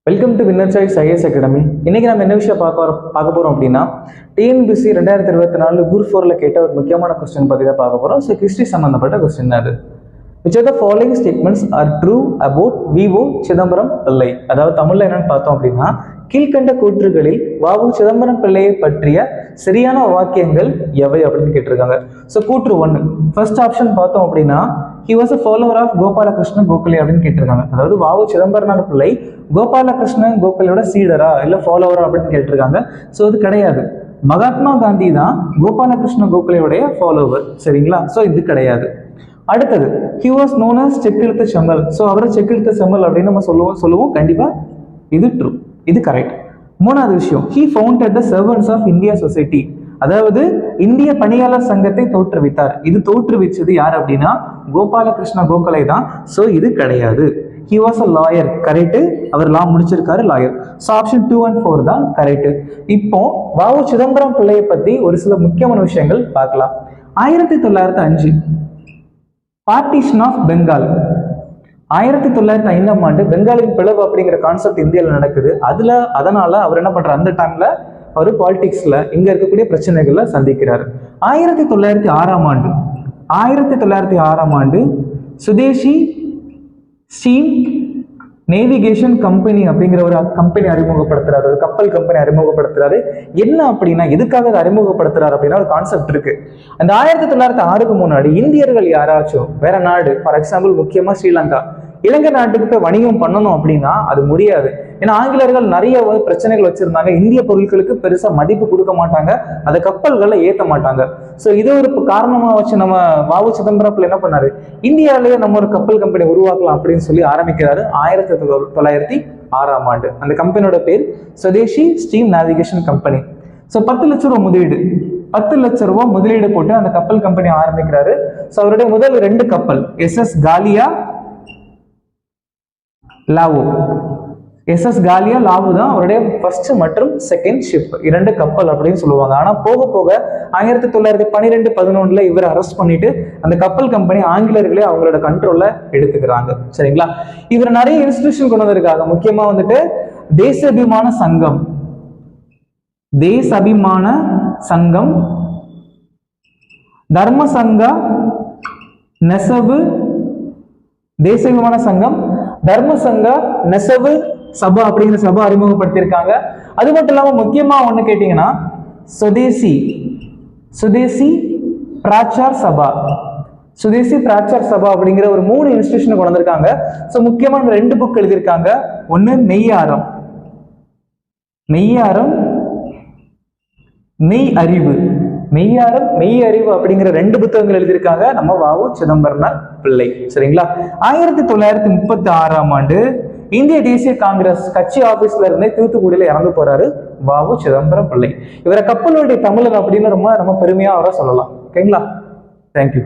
Welcome to winner choice IAS academy. இன்னைக்கு நம்ம என்ன விஷயம் பார்க்க போறோம் அப்படின்னா, டிஎன்பிசி 2024 குரூப் 4ல கேட்ட ஒரு முக்கியமான கொஸ்டின் பத்தி தான் பார்க்க போறோம். ஸோ ஹிஸ்டரி சம்பந்தப்பட்ட கொஸ்டின் அது. Which of the following statements are true about V.O. Chidambaram Pillai? அதாவது தமிழ்ல என்னன்னு பார்த்தோம் அப்படின்னா, கீழ்கண்ட கூற்றுகளில் வ.உ. சிதம்பரம் பிள்ளையை பற்றிய சரியான வாக்கியங்கள் எவை அப்படின்னு கேட்டிருக்காங்க. ஸோ கூற்று 1, ஃபர்ஸ்ட் ஆப்ஷன் பார்த்தோம் அப்படின்னா, he was a follower of Gopalakrishna Gokhale அப்படின்னு கேட்டிருக்காங்க. அதாவது வ.உ. சிதம்பரனார் பிள்ளை கோபாலகிருஷ்ண கோகலேயோட சீடரா இல்ல ஃபாலோவரா அப்படின்னு கேட்டிருக்காங்க. ஸோ அது கிடையாது. மகாத்மா காந்தி தான் கோபாலகிருஷ்ண கோகலேயோடைய ஃபாலோவர். சரிங்களா? ஸோ இது கிடையாது. அடுத்தது, he was known as செக்கிழுத்த செம்மல். ஸோ அவரை செக்கிழுத்த செம்மல் அப்படின்னு நம்ம சொல்லுவோம். கண்டிப்பா இது ட்ரூ, இது கரெக்ட். மூணாவது விஷயம், he founded the servants of India society. அதாவது இந்திய பணியாளர் சங்கத்தை தோற்றுவித்தார். இது தோற்றுவிச்சது யார் அப்படின்னா கோபாலகிருஷ்ண கோகலே தான். ஸோ இது கிடையாது. he was a lawyer. Correct, அவர் லா முடிச்சிருக்காரு, லாயர். ஸோ ஆப்ஷன் 2 and 4 தான் கரெக்ட். இப்போ வ.உ. சிதம்பரம் பிள்ளையை பத்தி ஒரு சில முக்கியமான விஷயங்கள் பார்க்கலாம். 1905 பார்ட்டிஷன் ஆஃப் பெங்கால். 1905ஆம் ஆண்டு பெங்காலின் பிளவு அப்படிங்கிற கான்செப்ட் இந்தியாவில் நடக்குது. அதனால அவர் என்ன பண்றாரு, அந்த டைம்ல அவர் பாலிடிக்ஸ்ல இங்க இருக்கக்கூடிய பிரச்சனைகளை சந்திக்கிறார். 1906ஆம் ஆண்டு சுதேசி ஸ்டீம் நேவிகேஷன் கம்பெனி அப்படிங்கிற ஒரு கம்பெனி அறிமுகப்படுத்துறாரு, ஒரு கப்பல் கம்பெனி அறிமுகப்படுத்துறாரு. என்ன அப்படின்னா, எதுக்காக அதை அறிமுகப்படுத்துறாரு அப்படின்னா ஒரு கான்செப்ட் இருக்கு. அந்த 1906க்கு முன்னாடி இந்தியர்கள் யாராச்சும் வேற நாடு, ஃபார் எக்ஸாம்பிள் முக்கியமா ஸ்ரீலங்கா, இலங்கை நாட்டுக்கு போய் வணிகம் பண்ணணும் அப்படின்னா அது முடியாது. ஏன்னா ஆங்கிலேயர்கள் நிறைய பிரச்சனைகள் வச்சிருந்தாங்க. இந்திய பொருட்களுக்கு பெருசா மதிப்பு கொடுக்க மாட்டாங்க, அதை கப்பல்களை ஏற்ற மாட்டாங்க. ஸோ இது ஒரு காரணமா வச்சு நம்ம வ.உ. சிதம்பரம் பிள்ளை என்ன பண்ணாரு, இந்தியாவிலேயே நம்ம ஒரு கப்பல் கம்பெனி உருவாக்கலாம் அப்படின்னு சொல்லி ஆரம்பிக்கிறாரு 1906ஆம் ஆண்டு. அந்த கம்பெனியோட பேர் சுதேசி ஸ்டீம் நேவிகேஷன் கம்பெனி. ஸோ 10 லட்ச ரூபாய் முதலீடு, 10 லட்ச ரூபாய் முதலீடு போட்டு அந்த கப்பல் கம்பெனி ஆரம்பிக்கிறாரு. ஸோ அவருடைய முதல் 2 கப்பல் SS காலியா லாவோ, SS காலியா லாவோ தான் அவருடைய ஃபர்ஸ்ட் மற்றும் செகண்ட் ஷிப், 2 கப்பல் அப்படின்னு சொல்லுவாங்க. ஆனா போக போக 1912-11 இவர் அரெஸ்ட் பண்ணிட்டு அந்த கப்பல் கம்பெனி ஆங்கிலேயர்களே அவங்களோட கண்ட்ரோல்ல எடுத்துக்கிறாங்க. சரிங்களா? இவர் நிறைய இன்ஸ்டிடியூஷன் கொண்டு வந்திருக்காங்க. முக்கியமா வந்துட்டு தேசாபிமான சங்கம், தர்ம சங்கா நெசவு, தேசாபிமான சங்கம், தர்ம சங்கா நெசவு சபா அப்படிங்கிற சபா அறிமுகப்படுத்தியிருக்காங்க. அது மட்டும் இல்லாம முக்கியமா ஒண்ணு கேட்டீங்கன்னா சுதேசி பிராச்சார் சபா அப்படிங்கிற ஒரு 3 இன்ஸ்டிடியூஷன் கொண்டு வந்திருக்காங்க. ஸோ முக்கியமான 2 புக் எழுதியிருக்காங்க. ஒன்னு மெய்யாரம், மெய் அறிவு அப்படிங்கிற 2 புத்தகங்கள் எழுதியிருக்காங்க நம்ம வ.உ. சிதம்பரனார் பிள்ளை. சரிங்களா? 1936ஆம் ஆண்டு இந்திய தேசிய காங்கிரஸ் கட்சி ஆபீஸ்ல இருந்தே தூத்துக்குடியில இறந்து போறாரு வ.உ. சிதம்பரம் பிள்ளை. இவரை கப்பலுடைய தமிழர் அப்படின்னு ரொம்ப பெருமையா அவரை சொல்லலாம். ஓகேங்களா? தேங்க்யூ.